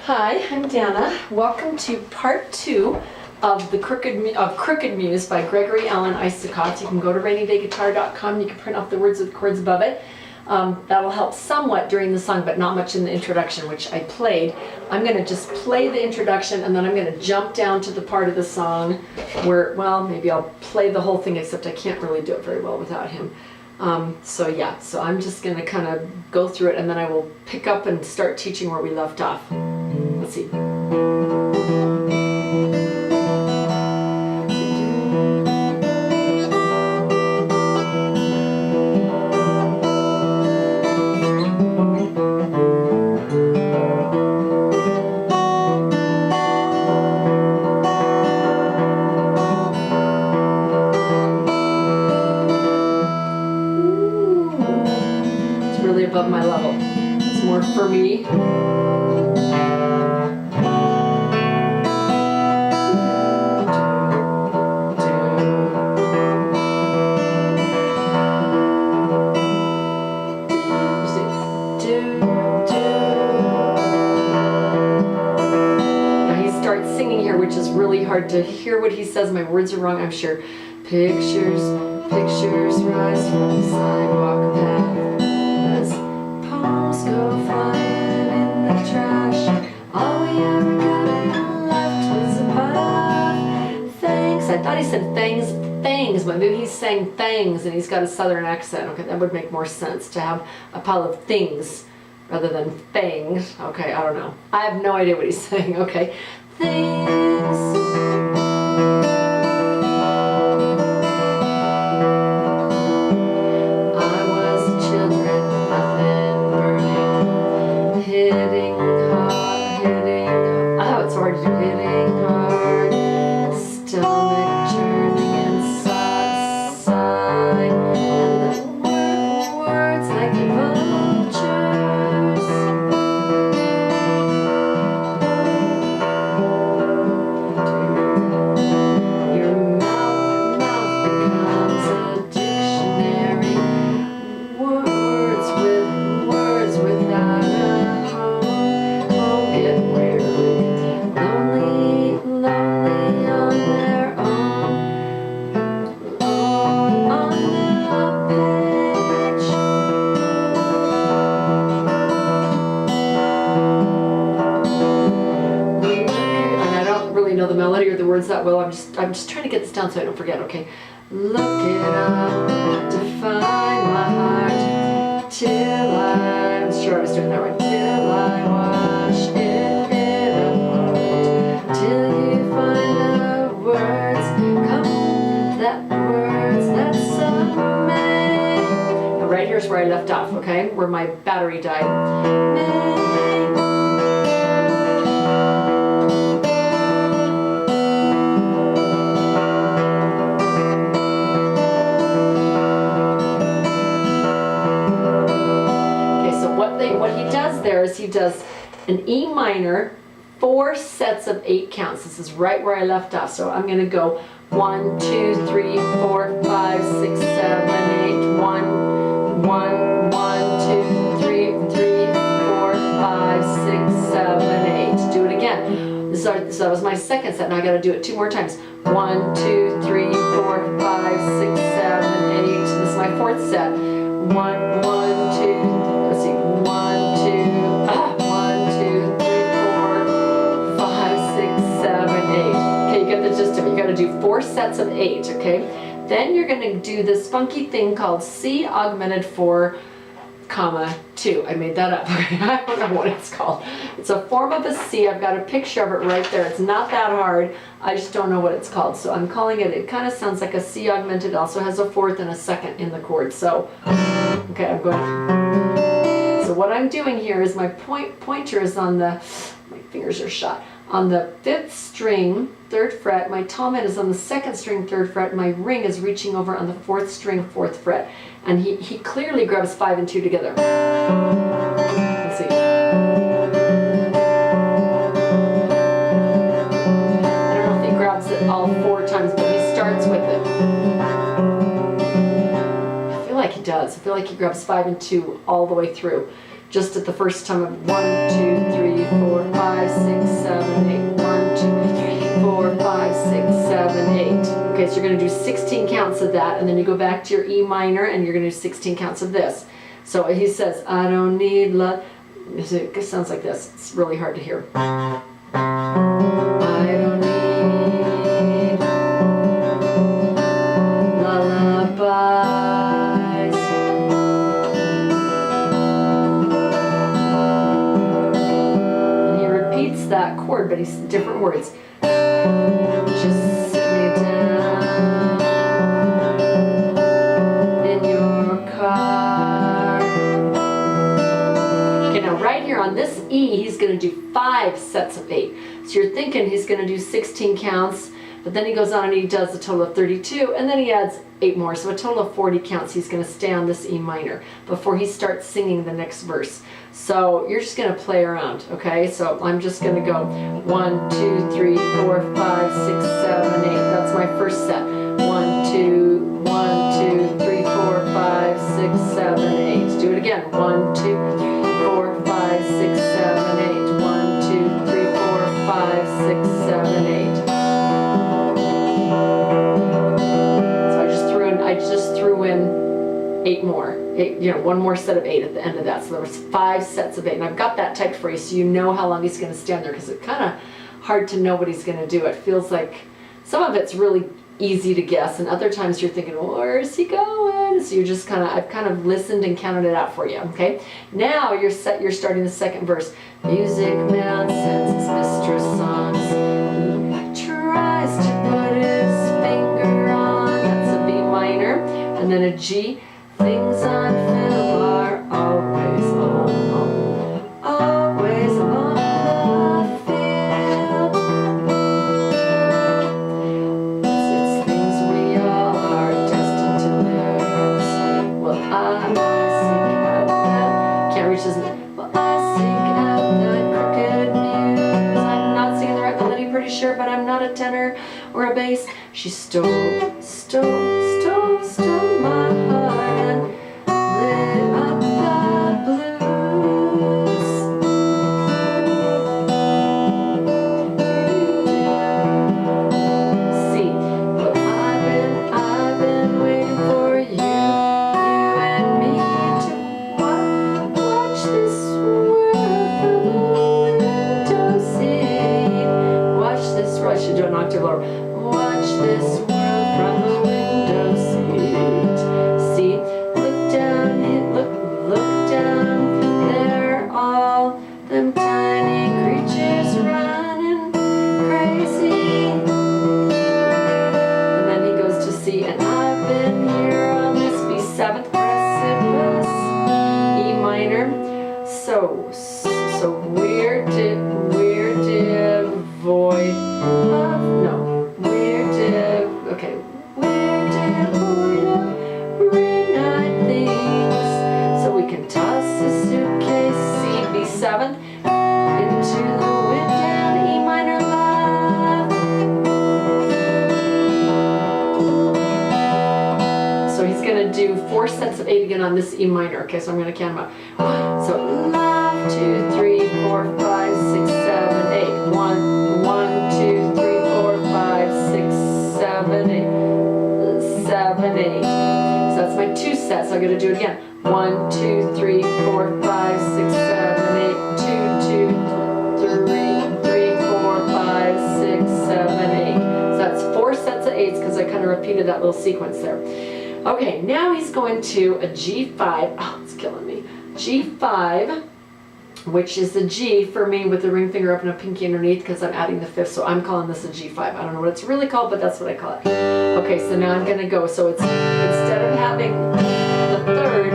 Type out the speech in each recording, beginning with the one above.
Hi, I'm Dana. Welcome to part 2 of the Crooked Muse by Gregory Alan Isakov. You can go to rainydayguitar.com. You can print off the words with chords above it. That'll help somewhat during the song, but not much in the introduction, which I played. I'm going to just play the introduction, and then I'm going to jump down to the part of the song where, well, maybe I'll play the whole thing, except I can't really do it very well without him. So I'm just going to kind of go through it, and then I will pick up and start teaching where we left off. Let's see. It's really above my level. It's more for me. Which is really hard to hear what he says. My words are wrong, I'm sure. Pictures, pictures rise from the sidewalk path as palms go flying in the trash. All we ever got left was a pile of things. I thought he said things, but maybe he's saying things and he's got a southern accent. Okay, that would make more sense to have a pile of things rather than things. Okay, I don't know. I have no idea what he's saying. Okay. Things. I was children, nothing burning, hitting hard, oh, it's hard to do, hitting hard, stomach churning inside, and the words like vultures. Know the melody or the words that well. I'm just trying to get this down so I don't forget. Okay, look it up to find my heart till I'm sure I was doing that right. Till I wash it apart, till you find the words, come that words that some may. Now right here's where I left off. Okay, where my battery died. What he does there is he does an E minor, 4 sets of 8 counts. This is right where I left off. So I'm going to go 1, 2, 3, 4, 5, 6, 7, 8. 1, 1, 1, 2, 3, 3, 4, 5, 6, 7, 8. Do it again. So that was my second set. Now I got to do it 2 more times. 1, 2, 3, 4, 5, 6, 7, 8. This is my 4th set. 1, 1, 2. Let's see. 1, 2, 5, 6, 7, 8. Okay, you get the gist of it. You got to do 4 sets of 8, okay? Then you're going to do this funky thing called C augmented 4, comma 2. I made that up. I don't know what it's called. It's a form of a C. I've got a picture of it right there. It's not that hard. I just don't know what it's called. So I'm calling it, it kind of sounds like a C augmented. It also has a 4th and a 2nd in the chord. So, okay, I'm going to... So what I'm doing here is my pointer is on the, my fingers are shot, on the 5th string, 3rd fret. My tom head is on the 2nd string, 3rd fret. My ring is reaching over on the 4th string, 4th fret. And he clearly grabs 5 and 2 together. Let's see. I don't know if he grabs it all 4 times, but he starts with it. I feel like he does. I feel like he grabs 5 and 2 all the way through. Just at the first time of 1, 2, 3, 4, 5, 16 counts of that, and then you go back to your E minor and you're going to do 16 counts of this. So he says, I don't need love. It sounds like this. It's really hard to hear. I don't need lullabies. And he repeats that chord, but he's different words. Just sit me down in your car. Okay, now right here on this E, he's going to do 5 sets of 8. So you're thinking he's going to do 16 counts, but then he goes on and he does a total of 32, and then he adds 8 more. So a total of 40 counts he's going to stay on this E minor before he starts singing the next verse. So you're just going to play around, okay? So I'm just going to go 1, 2, 3, 4, 5, 6, 7, 8. That's my first set. 1, 2, 3, 4, 5, 6, 7, 8. Do it again. 1, 2, 4, 5, 6, 7, 8. 1, 2, 3, 4, 5, 6, 7, 8. So I just threw in 8 more. 8, one more set of 8 at the end of that. So there was 5 sets of 8. And I've got that typed for you so you know how long he's going to stand there, because it's kind of hard to know what he's going to do. It feels like some of it's really easy to guess, and other times you're thinking, well, where is he going? So you're just I've kind of listened and counted it out for you, okay? Now you're starting the second verse. Music man sends his mistress songs. He tries to put his finger on. That's a B minor. And then a G. Things on film are always on the field. It's things we all are destined to lose. Well, I seek out that, can't reach his name. Well, I seek out that crooked muse. I'm not singing the right melody, pretty sure, but I'm not a tenor or a bass. She stole my heart and lit up the blues. See, well, I've been waiting for you and me to watch this world from the window seat. Watch this, I should do an octave lower. Watch this world from the window seat. See, look down, look down. They're all them tiny creatures running crazy. And then he goes to C, and I've been here on this B7th precipice, E minor. So we're devoid of, no. We're devoid of ring-eyed things. So we can toss the suitcase, C, B7th, into the wind and E minor love. So he's going to do 4 sets of 8 again on this E minor. Okay, so I'm going to count them out. So love, 2, 3, 4, 5, 6, 7, 8. 1, 2, 3, 4, 5, 6, 7, 8. 7, 8. So that's my 2 sets. So I'm going to do it again. 1, 2, 3, 4, 5, 6, 7, 8. 2, 2, 3, 4, 5, 6, 7, 8. So that's 4 sets of 8s because I kind of repeated that little sequence there. Okay, now he's going to a G5. Oh, it's killing me. G5, which is the G for me with the ring finger up and a pinky underneath, because I'm adding the 5th, so I'm calling this a G5. I don't know what it's really called, but that's what I call it. Okay, so now I'm going to go. So it's, instead of having the 3rd,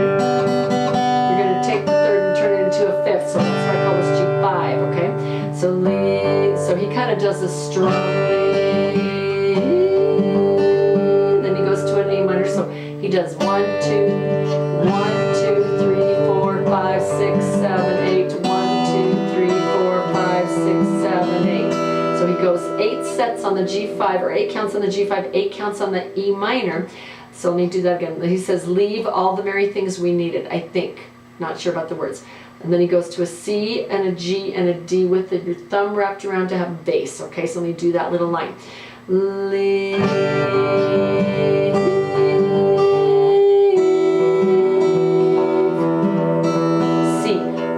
you're going to take the 3rd and turn it into a 5th, so that's why I call this G5, okay? So he kind of does this strong then he goes to an A minor, so he does 1, 2, 3, 4, 5, 6, 7, 8. 1, 2, 3, 4, 5, 6, 7, 8. So he goes 8 sets on the G5, or 8 counts on the G5, 8 counts on the E minor. So let me do that again. He says, leave all the merry things we needed, I think. Not sure about the words. And then he goes to a C and a G and a D with your thumb wrapped around to have bass. Okay, so let me do that little line. C,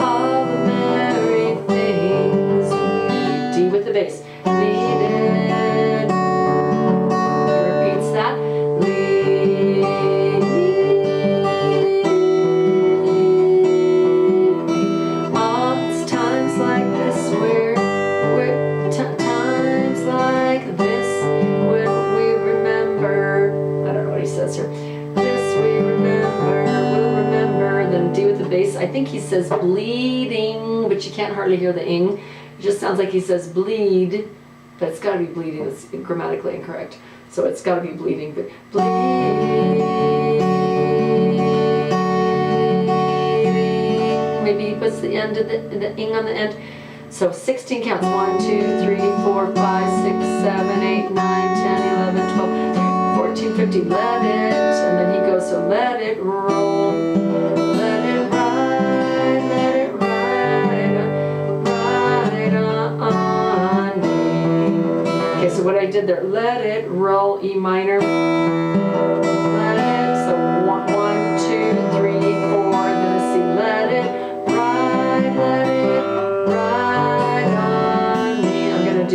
all the merry things. D with the bass. Needed. Repeats that. Times like this where times like this when we remember. I don't know what he says here. This we remember, we'll remember. Then D with the bass. I think he says bleeding, but you can't hardly hear the ing. It just sounds like he says bleed, but it's got to be bleeding. It's grammatically incorrect. So it's got to be bleeding, but bleeding. Maybe he puts the end of the ing on the end. So 16 counts. 1, 2, 3, 4, 5, 6, 7, 8, 9, 10, 11, 12, 13, 14, 15. Let it. And then he goes, so let it roll. Let it ride. Let it ride. Ride on me. Okay, so what I did there, let it roll, E minor. Let it. So 1, 2, 3, 4. Then a C. Let it. Let it ride on me. I'm gonna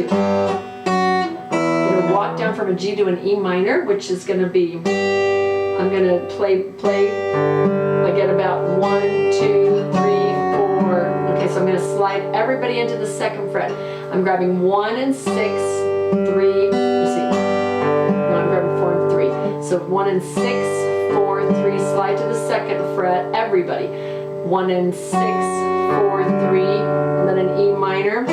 walk down from a G to an E minor, which is gonna be, I'm gonna play, I get about 1, 2, 3, 4. Okay, so I'm gonna slide everybody into the second fret. I'm grabbing 1 and 6, 3, let's see. No, I'm grabbing 4 and 3. So 1 and 6, 4, 3, slide to the second fret, everybody. 1 and 6, 4, 3, and then an E minor.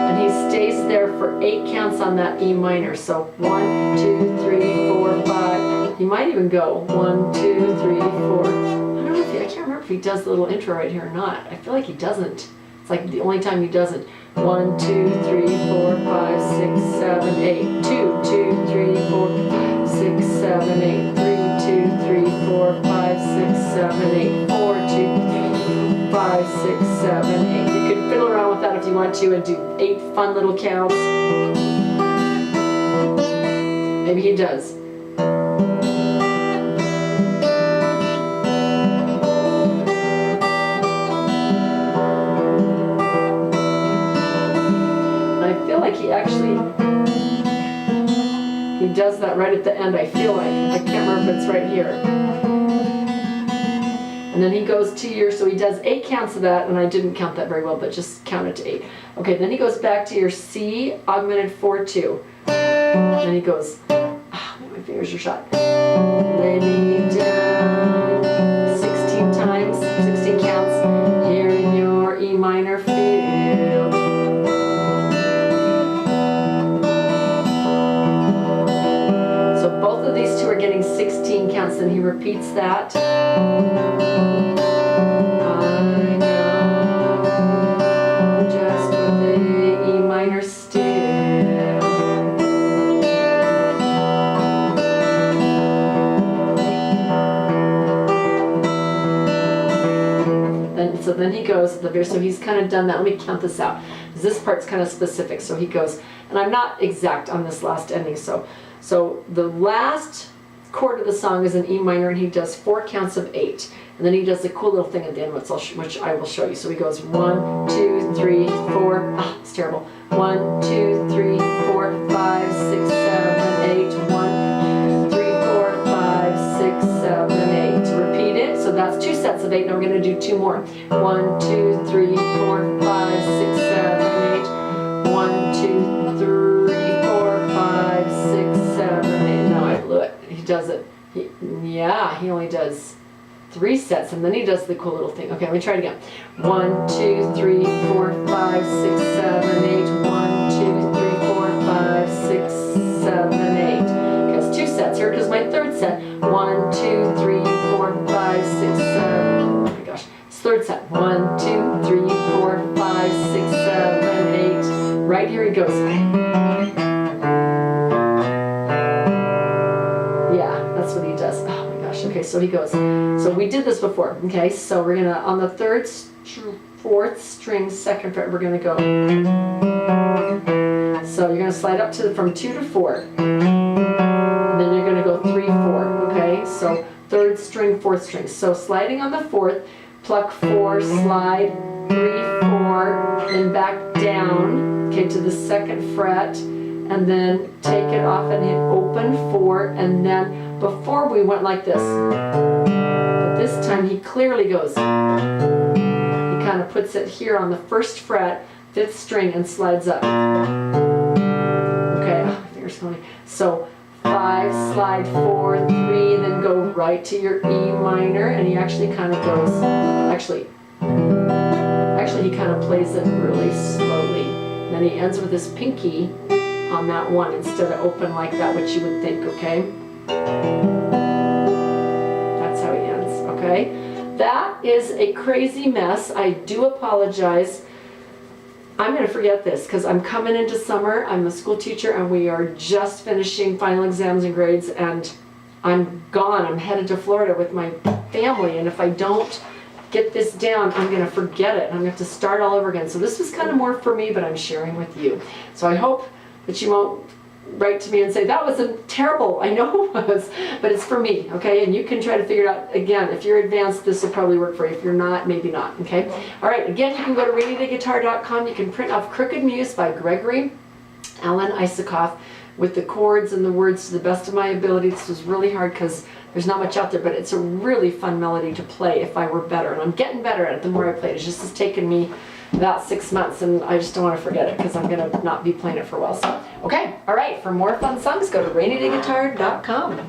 And he stays there for 8 counts on that E minor. So 1, 2, 3, 4, 5. He might even go 1, 2, 3, 4. I don't know if I can't remember if he does the little intro right here or not. I feel like he doesn't. It's like the only time he doesn't. 1, 2, 3, 4, 5, 6, 7, 8. 2, 2, 3, 4, 5, 6, 7, 8. 3, 2, 3, 4, 5, 6, 7, 8. 4, 2, 5, 6, 7, 8. You can fiddle around with that if you want to and do 8 fun little counts. Maybe he does. And I feel like he actually does that right at the end, I feel like. I can't remember if it's right here. And then he goes to your, so he does 8 counts of that, and I didn't count that very well, but just count it to 8. Okay, then he goes back to your C augmented 4-2. Then he goes, my fingers are shot. Lay me down 16 times, 16 counts, here in your E minor field. Both of these two are getting 16 counts, and he repeats that. I know, just with the E minor still. So then he goes at the very, so he's kind of done that. Let me count this out, because this part's kind of specific. So he goes, and I'm not exact on this last ending, so the last chord of the song is an E minor, and he does 4 counts of 8. And then he does a cool little thing at the end, which I will show you. So he goes 1, 2, 3, 4. It's terrible. 1, 2, 3, 4, 5, 6, 7, 8. 1, 3, 4, 5, 6, 7, 8. Repeat it. So that's 2 sets of 8. Now we're going to do 2 more. 1, 2, 3, 4, 5, 6, 7, 8. 1, 2, 3, 4, 5, 6, 7, 8. No, I blew it. He does it. He only does 3 sets, and then he does the cool little thing. Okay, let me try it again. 1, 2, 3, 4, 5, 6, 7, 8. 1, 2, 3, 4, 5, 6, 7, 8. Okay, it's 2 sets. Here comes my 3rd set. 1, 2, 3, 4, 5, 6, 7. Oh my gosh. It's 3rd set. 1, 2, 3, 4, 5, 6, 7, 8. Right here he goes. Yeah, that's what he does. Oh my gosh. Okay, so he goes. So we did this before. Okay, so we're gonna, on the 3rd 4th string 2nd fret. We're going to go. So you're going to slide up to from 2 to 4. And then you're going to go 3, 4. Okay, so 3rd string, 4th string. So sliding on the 4th, pluck 4, slide 3, 4, then back down, okay, to the 2nd fret, and then take it off and hit open 4, and then before we went like this, but this time he clearly goes, he kind of puts it here on the 1st fret, 5th string, and slides up. Okay, oh, my fingers going. So 5, slide 4, 3, and then go right to your E minor, and he actually kind of goes, actually he kind of plays it really slowly. And then he ends with his pinky on that one instead of open like that, which you would think, okay? That's how he ends, okay? That is a crazy mess. I do apologize. I'm going to forget this because I'm coming into summer. I'm a school teacher and we are just finishing final exams and grades, and I'm gone. I'm headed to Florida with my family, and if I don't get this down, I'm going to forget it. I'm going to have to start all over again. So this was kind of more for me, but I'm sharing with you. So I hope that you won't write to me and say, that was terrible. I know it was, but it's for me, okay? And you can try to figure it out. Again, if you're advanced, this will probably work for you. If you're not, maybe not, okay? All right, again, you can go to rainyDayGuitar.com. You can print off Crooked Muse by Gregory, Alan Isakov, with the chords and the words to the best of my ability. This was really hard because there's not much out there, but it's a really fun melody to play if I were better. And I'm getting better at it the more I play it. It's just has taken me about 6 months, and I just don't want to forget it because I'm going to not be playing it for a while. So, okay, all right, for more fun songs, go to rainyDayGuitar.com.